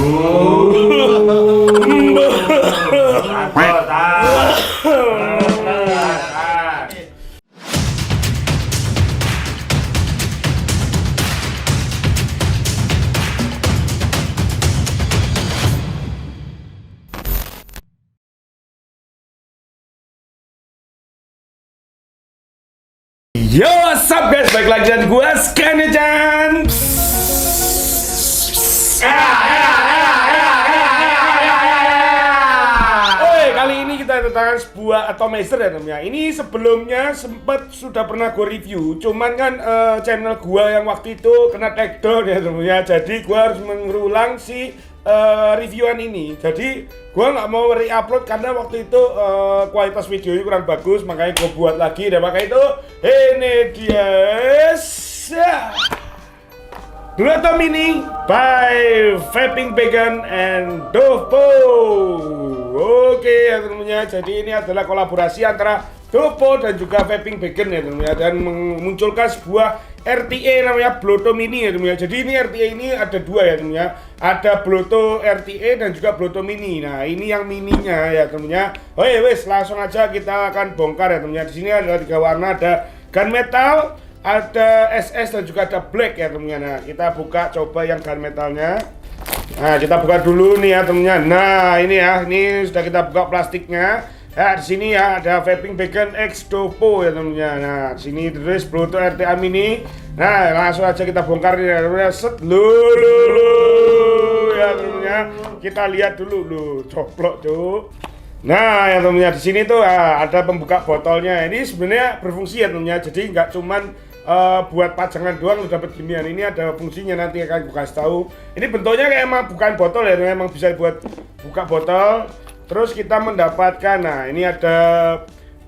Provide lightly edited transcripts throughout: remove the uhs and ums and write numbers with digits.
Yo, what's up guys? Balik lagi dengan gue, Skanechan. Kali ini kita tentang sebuah atomizer ya teman-teman. Ini sebelumnya sudah pernah gue review. Cuman kan channel gue yang waktu itu kena takedown ya teman-teman. Jadi gue harus mengulang si reviewan ini. Jadi gue nggak mau re-upload karena waktu itu kualitas videonya kurang bagus, makanya gue buat lagi. Dan makanya itu ini dia Bloto Mini by Vaping Vegan and Dovo. Oke ya teman-teman, jadi ini adalah kolaborasi antara Dovo dan juga Vaping Vegan ya teman-teman, dan memunculkan sebuah RTA namanya Bloto Mini ya teman-teman. Jadi ini RTA ini ada dua ya teman-teman. Ada Bloto RTA dan juga Bloto Mini. Nah, ini yang mininya ya teman-teman. Oke, wes langsung aja kita akan bongkar ya teman-teman. Di sini ada 3 warna, ada gunmetal, ada SS dan juga ada black ya teman-teman. Nah, kita buka coba yang gunmetalnya. Nah, kita buka dulu nih ya teman-teman. Nah, ini ya, ini sudah kita buka plastiknya. Nah, di sini ya ada Vaping Vegan X Dovo ya teman-teman. Nah, di sini terus Bloto RTA Mini. Nah, langsung aja kita bongkar ya teman-teman. Set dulu ya teman-teman. Kita lihat dulu loh, coplok tuh. Nah, ya teman-teman, di sini tuh ada pembuka botolnya. Ini sebenarnya berfungsi ya teman-teman. Jadi nggak cuman buat pajangan doang udah dapat ginian. Ini ada fungsinya, nanti akan gue kasih tahu. Ini bentuknya kayak emang bukan botol ya, memang bisa buat buka botol. Terus kita mendapatkan, nah ini ada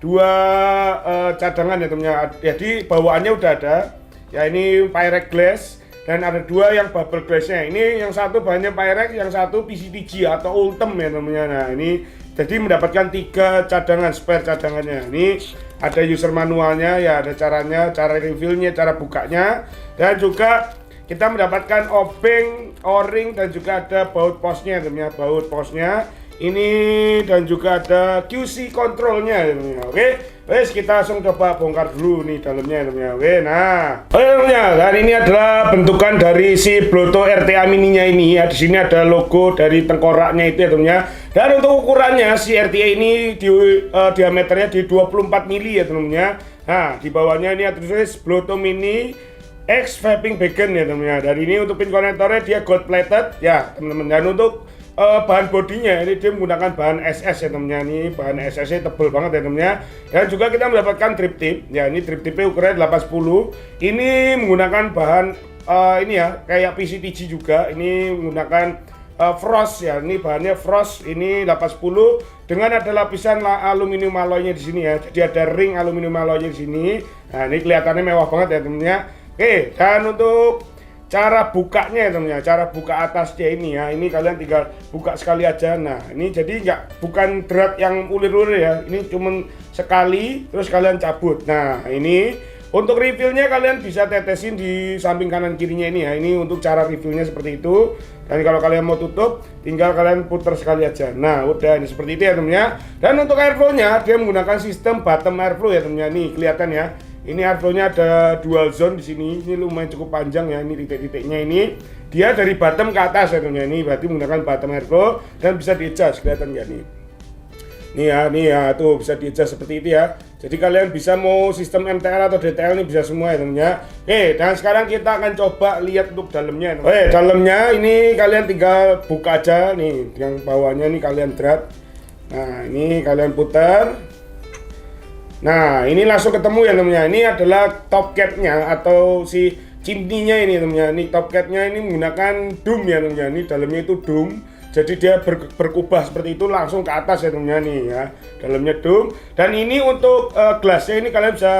2 cadangan ya teman-teman. Jadi bawaannya udah ada. Ya ini Pyrex glass dan ada 2 yang bubble glassnya. Ini yang satu bahannya Pyrex, yang satu PCTG atau Ultem ya teman-teman. Nah ini jadi mendapatkan 3 cadangan, spare cadangannya. Ini ada user manualnya ya, ada caranya, cara refillnya, cara bukanya, dan juga kita mendapatkan obeng, o-ring, dan juga ada baut posnya teman-teman, baut posnya ini, dan juga ada QC controlnya teman-teman. Oke, wes kita langsung coba bongkar dulu nih dalamnya teman-teman. Oke, nah, teman-teman, dan ini adalah bentukan dari si Bloto RTA mininya ini ya. Di sini ada logo dari tengkoraknya itu ya teman-teman. Dan untuk ukurannya si RTA ini diameternya di 24 mili ya teman-teman. Nah, di bawahnya ini ada tulis Bloto Mini X Vaping Vegan ya teman-teman. Dan ini untuk pin konektornya dia gold plated ya teman-teman. Dan untuk bahan bodinya ini dia menggunakan bahan SS ya temennya. Ini bahan SS nya tebel banget ya temennya. Dan juga kita mendapatkan trip tip ya, ini trip tipnya ukurannya 810. Ini menggunakan bahan ini ya kayak PCTG juga. Ini menggunakan frost ya, ini bahannya frost, ini 810 dengan ada lapisan aluminium alloynya di sini ya. Jadi ada ring aluminium alloynya di sini. Nah ini kelihatannya mewah banget ya temennya. Oke, dan untuk cara bukanya ya teman-teman, cara buka atasnya ini ya, ini kalian tinggal buka sekali aja. Nah ini jadi bukan drat yang ulir-ulir ya, ini cuman sekali terus kalian cabut. Nah ini untuk refillnya kalian bisa tetesin di samping kanan kirinya ini ya. Ini untuk cara refillnya seperti itu. Dan kalau kalian mau tutup tinggal kalian putar sekali aja. Nah udah, ini seperti itu ya teman-teman. Dan untuk airflow-nya dia menggunakan sistem bottom airflow ya teman-teman. Nih kelihatan ya. Ini airflow-nya ada dual zone di sini. Ini lumayan cukup panjang ya. Ini titik-titiknya ini. Dia dari bottom ke atas ya teman-teman. Ini berarti menggunakan bottom airflow dan bisa di-adjust, kelihatan nggak nih? Nih ya, tuh bisa di-adjust seperti itu ya. Jadi kalian bisa mau sistem MTL atau DTL ini bisa semua ya teman-teman. Oke, dan sekarang kita akan coba lihat untuk dalamnya. Oke, dalamnya ini kalian tinggal buka aja nih. Yang bawahnya ini kalian drat. Nah, ini kalian putar. Nah, ini langsung ketemu ya teman-teman. Ini adalah top cap-nya atau si chimney-nya ini teman-teman. Ini top cap-nya ini menggunakan dum ya teman-teman. Ini dalamnya itu dum. jadi dia berkubah seperti itu langsung ke atas ya teman-teman nih ya, dalamnya dum. Dan ini untuk gelasnya ini kalian bisa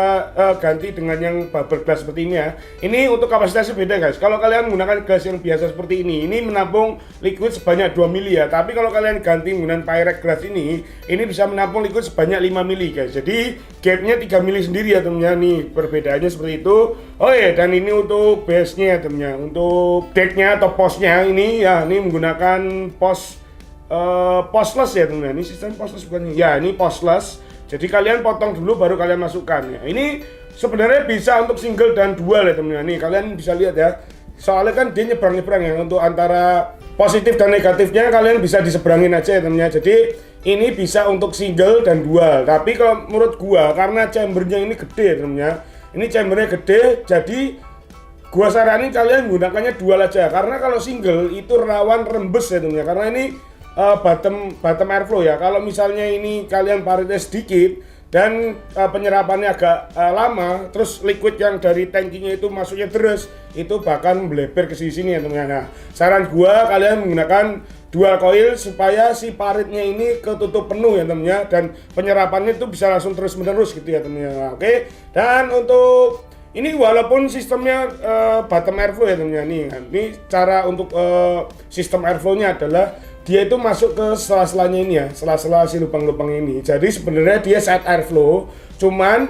ganti dengan yang bubble glass seperti ini ya. Ini untuk kapasitasnya beda guys. Kalau kalian menggunakan gelas yang biasa seperti ini menampung liquid sebanyak 2 mili ya. Tapi kalau kalian ganti menggunakan Pyrex glass ini bisa menampung liquid sebanyak 5 mili guys. Jadi gapnya 3 mili sendiri ya teman-teman nih, perbedaannya seperti itu. Oh ya, dan ini untuk base-nya ya teman-teman. Untuk decknya atau posnya ini ya, ini menggunakan postless ya teman-teman. Ini sistem postless bukan? Ya, ini postless. Jadi kalian potong dulu baru kalian masukkan ya. Ini sebenarnya bisa untuk single dan dual ya teman-teman. Nih kalian bisa lihat ya. Soalnya kan dia nyebrang-nyebrang ya, untuk antara positif dan negatifnya kalian bisa diseberangin aja ya teman-teman. Jadi ini bisa untuk single dan dual. Tapi kalau menurut gua karena chambernya ini gede ya teman-teman. Ini chambernya gede, jadi gua saranin kalian menggunakannya dual aja. Karena kalau single itu rawan rembes ya teman-teman. Karena ini bottom airflow ya. Kalau misalnya ini kalian paritnya sedikit dan penyerapannya agak lama, terus liquid yang dari tankinya itu masuknya deres, itu bahkan melebar ke sini ya teman-teman. Nah, saran gua kalian menggunakan dual coil supaya si paritnya ini ketutup penuh ya teman-teman, dan penyerapannya itu bisa langsung terus menerus gitu ya teman-teman. Oke. Dan untuk ini walaupun sistemnya bottom airflow ya teman-teman nih. Ini cara untuk sistem airflow-nya adalah dia itu masuk ke sela-selanya ini ya, sela-sela si lubang-lubang ini. Jadi sebenarnya dia side airflow, cuman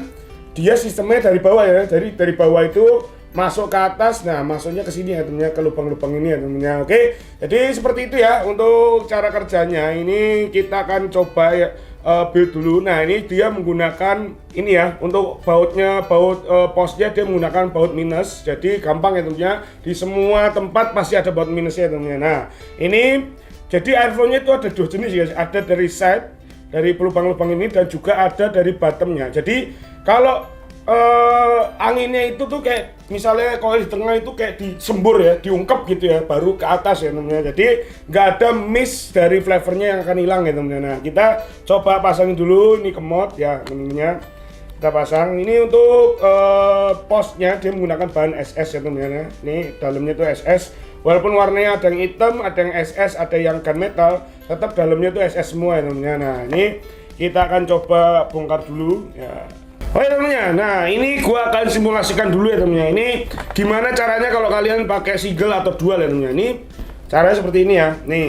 dia sistemnya dari bawah ya, dari bawah itu masuk ke atas. Nah, masuknya ke sini ya temennya, ke lubang-lubang ini ya temennya. Oke, jadi seperti itu ya untuk cara kerjanya. Ini kita akan coba ya build dulu. Nah, ini dia menggunakan ini ya, untuk bautnya, posnya dia menggunakan baut minus. Jadi gampang ya temennya, di semua tempat pasti ada baut minusnya ya temennya. Nah, ini jadi airflow-nya itu ada dua jenis guys, ada dari side, dari lubang-lubang ini, dan juga ada dari bottomnya. Jadi kalau anginnya itu tuh kayak misalnya coil di tengah itu kayak disembur ya, diungkep gitu ya, baru ke atas ya teman-teman. Jadi nggak ada miss dari flavornya yang akan hilang ya teman-teman. Nah, kita coba pasangin dulu ini ke mod ya teman-teman. Kita pasang ini untuk posnya dia menggunakan bahan SS ya teman-teman. Ini dalamnya tuh SS. Walaupun warnanya ada yang hitam, ada yang SS, ada yang gunmetal, tetap dalamnya itu SS semua ya teman-teman. Nah, ini kita akan coba bongkar dulu ya. Oke teman-teman, nah ini gua akan simulasikan dulu ya teman-teman. Ini gimana caranya kalau kalian pakai single atau dual ya teman-teman. Ini caranya seperti ini ya. Nih,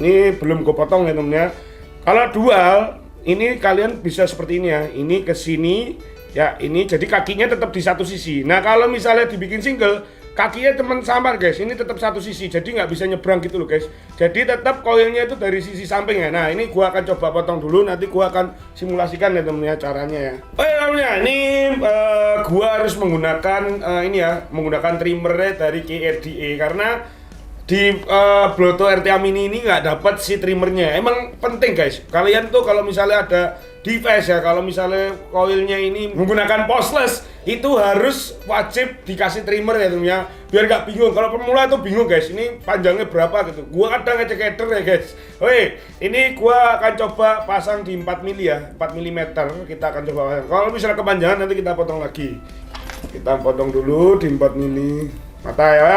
ini belum gua potong ya teman-teman. Kalau dual, ini kalian bisa seperti ini ya. Ini ke sini ya, ini jadi kakinya tetap di satu sisi. Nah, kalau misalnya dibikin single, kakinya teman samar guys, ini tetap satu sisi, jadi nggak bisa nyebrang gitu loh guys. Jadi tetap koilnya itu dari sisi samping ya. Nah, ini gua akan coba potong dulu, nanti gua akan simulasikan ya temennya caranya ya. Oke temennya, ini gua harus menggunakan ini ya, menggunakan trimmernya dari KRDA karena di Bloto RTA Mini ini nggak dapat si trimmernya. Emang penting guys, kalian tuh kalau misalnya ada device ya, kalau misalnya coilnya ini menggunakan postless, itu harus wajib dikasih trimmer ya temennya, biar nggak bingung. Kalau pemula itu bingung guys, ini panjangnya berapa gitu. Gua kadang ngecek header ya guys. Oke, ini gua akan coba pasang di 4 mili ya, 4 mm kita akan coba pasang. Kalau misalnya kepanjangan nanti kita potong lagi. Kita potong dulu di 4 mili. Mata ya.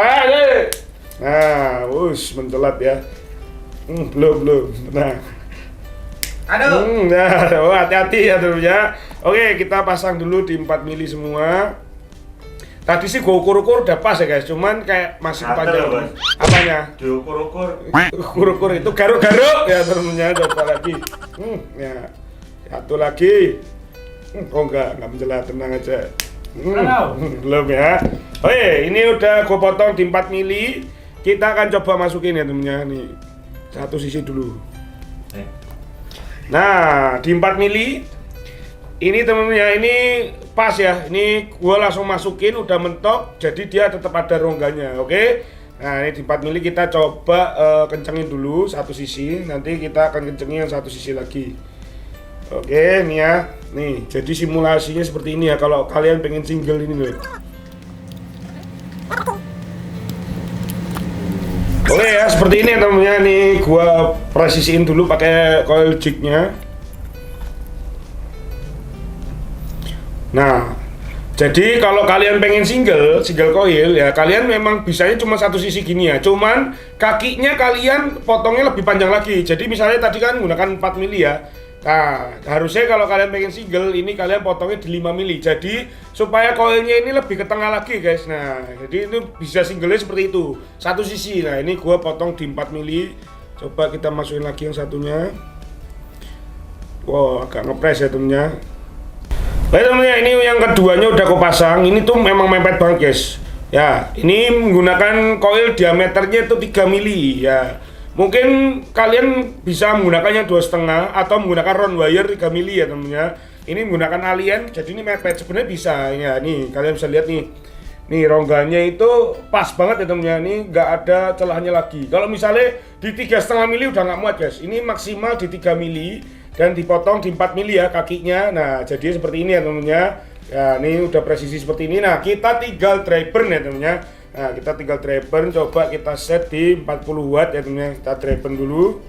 Nah, mencelat ya. Belum. Nah. Aduh. Nah, hati-hati ya teman-teman. Oke, kita pasang dulu di 4 mili semua. Tadi sih gua ukur-ukur udah pas ya guys, cuman kayak masih panjang. Apanya? Diukur-ukur. Ukur-ukur itu garuk-garuk ya teman-teman. Coba lagi. Ya. Satu lagi. Oh enggak mencelat, tenang aja. Belum ya. Oke, ini udah gua potong di 4 mili. Kita akan coba masukin ya temennya nih. Satu sisi dulu. Nah, di 4 mili ini temennya ini pas ya. Ini gua langsung masukin udah mentok, jadi dia tetap ada rongganya. Oke. Nah, ini di 4 mili kita coba kencengin dulu satu sisi, nanti kita akan kencengin yang satu sisi lagi. Oke, nih ya. Nih, jadi simulasinya seperti ini ya kalau kalian pengen single ini loh. Oke ya, seperti ini temennya nih, gua presisiin dulu pakai coil jignya. Nah, Jadi kalau kalian pengen single coil ya kalian memang bisanya cuma satu sisi gini ya. Cuman kakinya kalian potongnya lebih panjang lagi. Jadi misalnya tadi kan menggunakan 4 mili ya. Nah, harusnya kalau kalian pengen single ini kalian potongnya di 5 mili. Jadi supaya coilnya ini lebih ke tengah lagi guys. Nah, jadi ini bisa singlenya seperti itu. Satu sisi. Nah, ini gua potong di 4 mili. Coba kita masukin lagi yang satunya. Wow, agak ngepres ya temennya. Baik teman-teman, ini yang keduanya udah aku pasang. Ini tuh memang mepet banget guys. Ya, ini menggunakan coil diameternya itu 3 mili ya. Mungkin kalian bisa menggunakannya 2,5 atau menggunakan round wire 3 mili ya teman-teman. Ini menggunakan alien, jadi ini mepet sebenarnya bisa ya. Nih, kalian bisa lihat nih. Nih rongganya itu pas banget ya teman-teman. Ini nggak ada celahnya lagi. Kalau misalnya di 3,5 mili udah nggak muat guys. Ini maksimal di 3 mili. Dan dipotong di 4 mili ya kakinya. Nah, jadi seperti ini ya temennya. Ya, ini udah presisi seperti ini. Nah, kita tinggal dry burn ya temennya. Nah, kita tinggal dry burn. Coba kita set di 40 watt ya temennya. Kita dry burn dulu.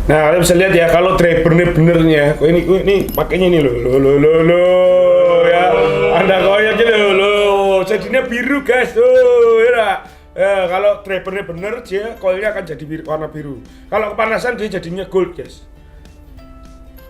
Nah, kalian bisa lihat ya kalau dry burnnya benernya. Kok ini pakainya ini loh ya. Anda koyak gitu loh. Jadinya biru guys. Tuh, ya. Kalau drivernya bener, dia coilnya akan jadi warna biru. Kalau kepanasan dia jadinya gold guys.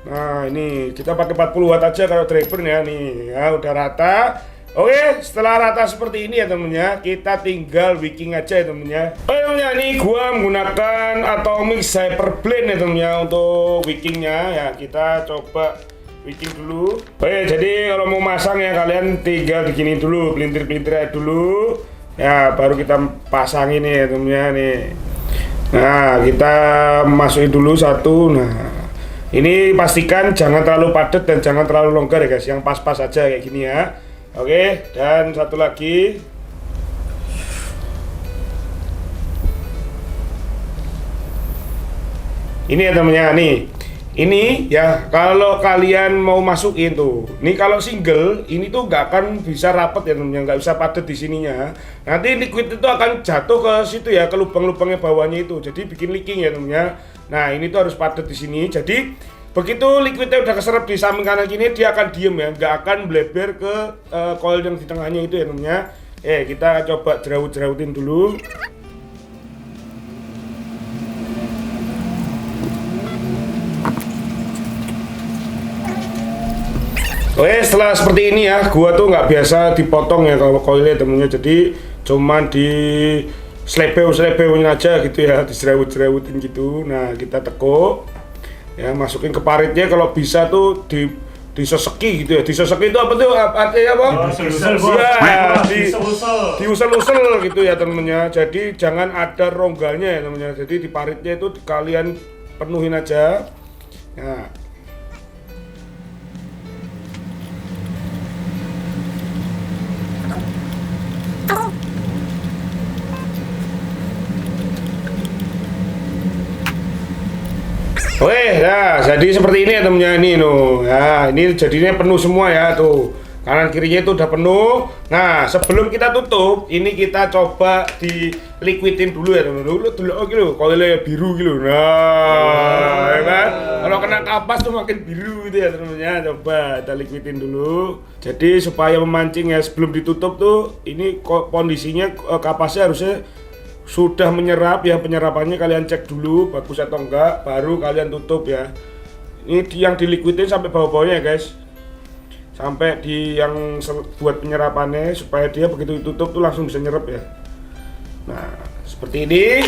Nah ini kita pakai 40 watt aja kalau drivernya nih. Ya udah rata. Oke, setelah rata seperti ini ya temennya, kita tinggal wicking aja ya temennya. Oke temennya, ini gua menggunakan Atomic Hyper Blend ya temennya untuk wickingnya. Ya kita coba wicking dulu. Oke, jadi kalau mau masang ya kalian tinggal begini dulu, pelintir-pelintir aja dulu. Ya baru kita pasang ini ya temennya nih. Nah kita masukin dulu satu. Nah ini pastikan jangan terlalu padat dan jangan terlalu longgar ya guys, yang pas-pas aja kayak gini ya. Oke, dan satu lagi. Ini ya temennya nih. Ini ya kalau kalian mau masukin tuh, ini kalau single ini tuh nggak akan bisa rapet ya temennya, nggak bisa padat di sininya. Nanti liquid itu akan jatuh ke situ ya, ke lubang-lubangnya bawahnya itu, jadi bikin leaking ya temennya. Nah ini tuh harus padat di sini. Jadi begitu liquidnya udah keserap di samping kanan kini, dia akan diem ya, nggak akan bleber ke coil yang di tengahnya itu ya temennya. Kita coba jerawut-jerawutin dulu. Oke, setelah seperti ini ya, gua tuh nggak biasa dipotong ya kalau coilnya temennya, jadi cuman di selebew-selebewin aja gitu ya, diserawut-serawutin gitu. Nah kita tekuk ya, masukin ke paritnya, kalau bisa tuh diseseki gitu ya. Diseseki itu apa tuh, artinya apa? Diusel-usel gitu ya temennya. Jadi jangan ada rongganya ya temennya, jadi di paritnya itu kalian penuhin aja. Nah oke, nah jadi seperti ini ya temennya ini loh. Ya, ini jadinya penuh semua ya tuh. Kanan kirinya itu udah penuh. Nah, sebelum kita tutup, ini kita coba di liquidin dulu ya teman-teman. Dulu oh gitu, coilnya biru gitu. Nah, ya kan? Kalau kena kapas tuh makin biru gitu ya teman-teman. Coba kita liquidin dulu. Jadi supaya memancing ya, sebelum ditutup tuh ini kondisinya kapasnya harusnya sudah menyerap ya, penyerapannya kalian cek dulu bagus atau enggak, baru kalian tutup ya. Ini yang diliquidin sampai bawah-bawahnya ya guys, sampai di yang buat penyerapannya, supaya dia begitu ditutup tuh langsung bisa nyerap ya. Nah seperti ini.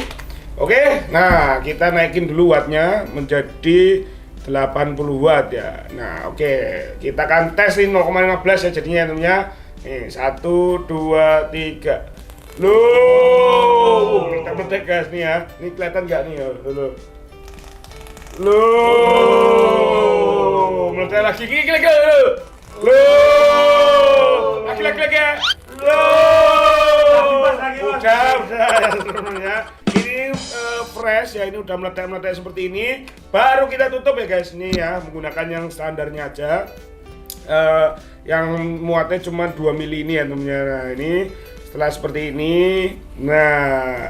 Oke, nah kita naikin dulu wattnya menjadi 80 watt ya. Nah oke, kita akan tes ini 0,15 ya jadinya temennya. Nih 1, 2, 3. Loh, meledak guys nih ya. Ini kelihatan nggak nih ya? Loh, meledak lagi. Gini. Loh, lagi ya. Loh, udah sebenarnya. Ini fresh ya. Ini udah meledak seperti ini. Baru kita tutup ya guys. Ini ya, menggunakan yang standarnya aja. Yang muatnya cuma 2 mili ini ya temennya. Nah ini setelah seperti ini, nah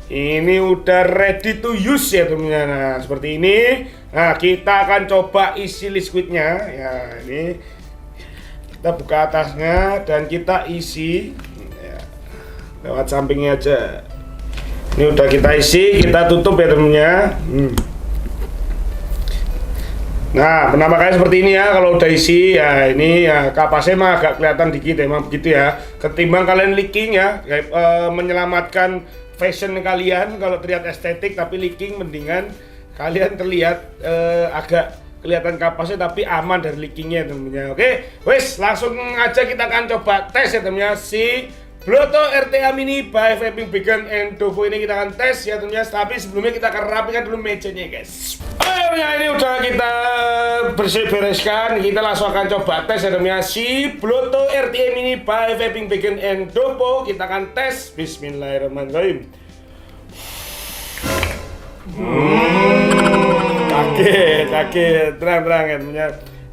Ini udah ready to use ya teman-teman. Nah, seperti ini. Nah, kita akan coba isi liquidnya. Ya, ini kita buka atasnya dan kita isi ya, lewat sampingnya aja. Ini udah kita isi, kita tutup ya teman-teman. Nah, penampakannya seperti ini ya. Kalau udah isi ya ini ya kapasnya mah agak kelihatan dikit emang begitu ya. Ketimbang kalian leaking ya, menyelamatkan fashion kalian kalau terlihat estetik tapi leaking, mendingan kalian terlihat agak kelihatan kapasnya tapi aman dari leakingnya temennya. Oke, wes langsung aja kita akan coba tes ya temennya si Blotto RTA Mini by Vaping Beacon and Dovo ini kita akan tes ya temennya. Tapi sebelumnya kita akan rapikan dulu mejanya guys. Oke, ini udah kita bereskan, kita langsung akan coba tes ya temennya si Blotto RTA Mini by Vaping Beacon and Dovo. Kita akan tes. Bismillahirrahmanirrahim. Kaget, terang ya temennya.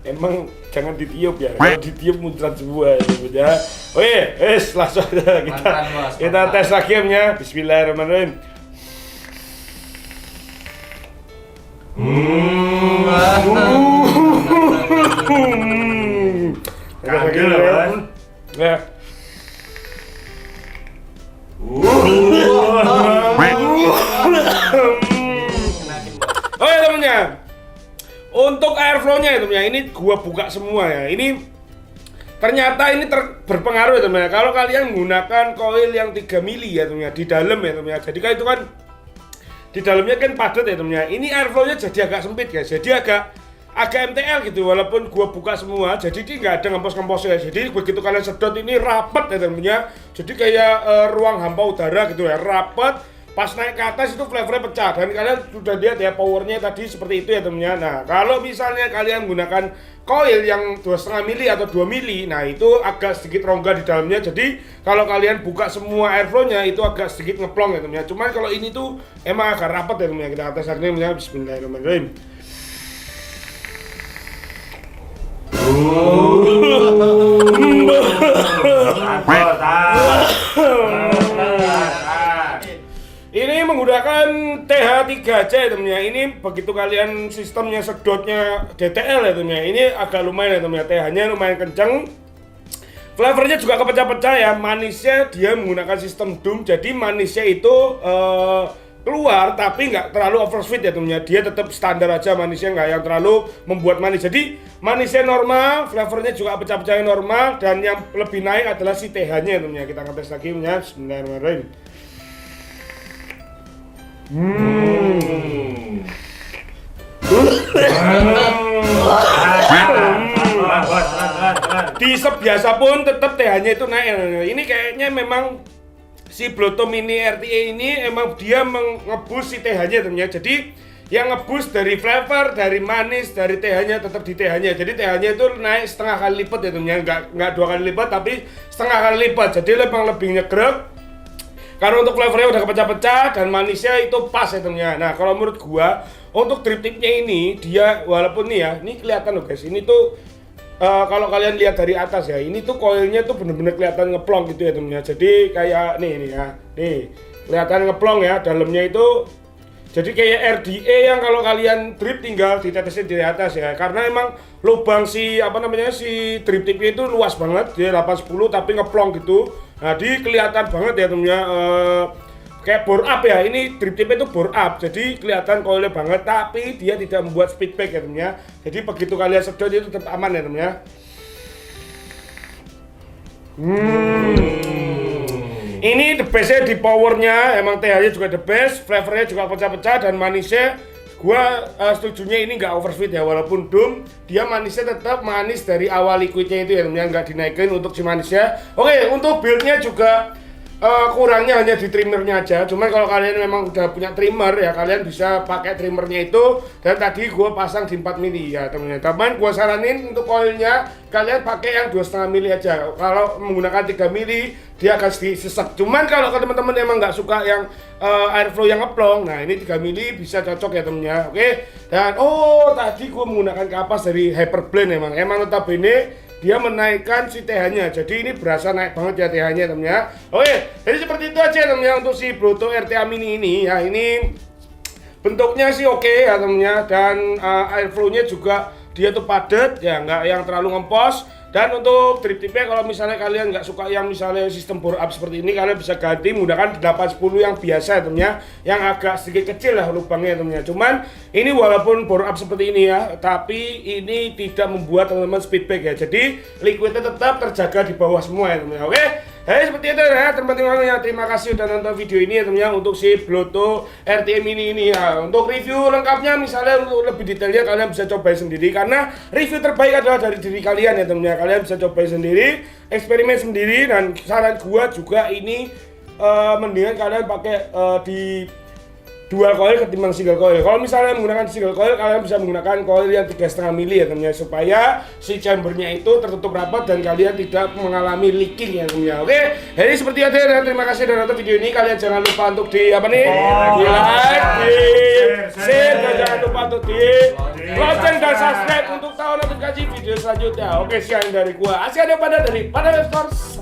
Emang jangan ditiup ya, kalau ditiup muncrat semua ya. Oke, langsung aja kita tes lagi ya. Bismillahirrahmanirrahim. Kagel ya, Bos. Ya. Oke temennya, untuk airflow-nya ya temennya, ini gua buka semua ya. Ini ternyata ini berpengaruh ya temennya. Kalau kalian menggunakan coil yang 3 mili ya temennya, di dalam ya temennya. Jadi kan itu kan di dalamnya kan padat ya temennya. Ini airflow-nya jadi agak sempit guys. Jadi agak MTL gitu, walaupun gua buka semua, jadi ini nggak ada ngempos-ngemposnya. Jadi begitu kalian sedot ini rapat ya temennya. Jadi kayak ruang hampa udara gitu ya, rapat. Pas naik ke atas itu flavornya pecah dan kalian sudah lihat ya powernya tadi seperti itu ya temennya. Nah kalau misalnya kalian menggunakan coil yang 2,5 mili atau 2 mili, nah itu agak sedikit rongga di dalamnya. Jadi kalau kalian buka semua airflow-nya itu agak sedikit ngeplong ya temennya. Cuman kalau ini tuh emang agak rapat ya temennya. Kita atas akhirnya bismillahirrahmanirrahim. Ini menggunakan TH3C ya temennya. Ini begitu kalian sistemnya sedotnya DTL ya temennya. Ini agak lumayan ya temennya. TH-nya lumayan kenceng. Flavornya juga kepecah-pecah ya. Manisnya dia menggunakan sistem doom. Jadi manisnya itu keluar tapi nggak terlalu oversweet ya temennya. Dia tetap standar aja manisnya, nggak yang terlalu membuat manis. Jadi manisnya normal, flavornya juga pecah-pecahnya normal. Dan yang lebih naik adalah si TH-nya ya temennya. Kita akan tes lagi ya. Bismillahirrahmanirrahim. Di sebiasa pun tetap TH-nya itu naik. Ini kayaknya memang si Blotto Mini RTA ini emang dia mengebus si TH-nya temennya. Jadi yang ngebus dari flavor, dari manis, dari TH-nya tetap di TH-nya. Jadi TH-nya itu naik setengah kali lipat ya temennya. Nggak 2 kali lipat tapi setengah kali lipat. Jadi memang lebih nyegrek. Karena untuk flavornya udah kepecah-pecah dan manisnya itu pas ya temennya. Nah kalau menurut gua untuk drip tipnya ini dia walaupun nih ya, ini kelihatan loh guys. Ini tuh kalau kalian lihat dari atas ya, ini tuh coilnya tuh bener-bener kelihatan ngeplong gitu ya temennya. Jadi kayak nih ya, nih kelihatan ngeplong ya dalamnya itu. Jadi kayak RDA yang kalau kalian drip tinggal ditetesin di atas ya. Karena emang lubang si si drip tipnya itu luas banget, dia 810 tapi ngeplong gitu. Nah, di kelihatan banget ya temennya kayak bore up ya. Ini drip tipnya itu bore up. Jadi kelihatan coilnya banget tapi dia tidak membuat speedback ya temennya. Jadi begitu kalian sedot itu tetap aman ya temennya. Ini the bestnya di powernya, emang TH-nya juga the best, flavornya juga pecah-pecah dan manisnya gua setujunya ini nggak oversweet ya, walaupun doom dia manisnya tetap manis dari awal liquidnya itu ya temennya, nggak dinaikin untuk si manisnya. Oke, untuk buildnya juga kurangnya hanya di trimmernya aja. Cuman kalau kalian memang udah punya trimmer ya kalian bisa pakai trimmernya itu. Dan tadi gua pasang di 4 mili ya temennya. Teman gua saranin untuk coilnya kalian pakai yang 2,5 mili aja. Kalau menggunakan 3 mili dia akan sedikit sesek. Cuman kalau teman-teman emang nggak suka yang airflow yang ngeplong, nah ini 3 mili bisa cocok ya temennya. Oke. Dan tadi gua menggunakan kapas dari Hyperblend emang notabene dia menaikkan si TH-nya. Jadi ini berasa naik banget ya TH-nya teman-teman. Oke, jadi seperti itu aja teman-teman untuk si Bluetooth RTA Mini ini. Ya ini bentuknya sih oke ya teman-teman, dan airflow-nya juga dia tuh padat ya, nggak yang terlalu ngempos. Dan untuk drip tipnya kalau misalnya kalian nggak suka yang misalnya sistem bore up seperti ini, kalian bisa ganti menggunakan 810 yang biasa ya temennya, yang agak sedikit kecil lah lubangnya temennya. Cuman ini walaupun bore up seperti ini ya, tapi ini tidak membuat teman-teman speedback ya. Jadi liquidnya tetap terjaga di bawah semua ya temennya. Oke, seperti itu ya teman-teman ya. Terima kasih udah nonton video ini ya temennya untuk si Bluetooth RTA Mini ini ya. Untuk review lengkapnya misalnya untuk lebih detailnya kalian bisa cobain sendiri, karena review terbaik adalah dari diri kalian ya temennya. Kalian bisa cobain sendiri, eksperimen sendiri, dan saran gua juga ini mendingan kalian pakai di dual coil ketimbang single coil. Kalau misalnya menggunakan single coil, kalian bisa menggunakan coil yang 3,5 mili ya temennya, supaya si chambernya itu tertutup rapat dan kalian tidak mengalami leaking ya temennya. Oke, jadi seperti itu ya. Terima kasih sudah nonton video ini. Kalian jangan lupa untuk di apa nih? Di like, di share, dan jangan lupa untuk di lonceng dan subscribe untuk tahu notifikasi video selanjutnya. Oke, sekian dari gua. Asyik ada pada dari Pada Stores.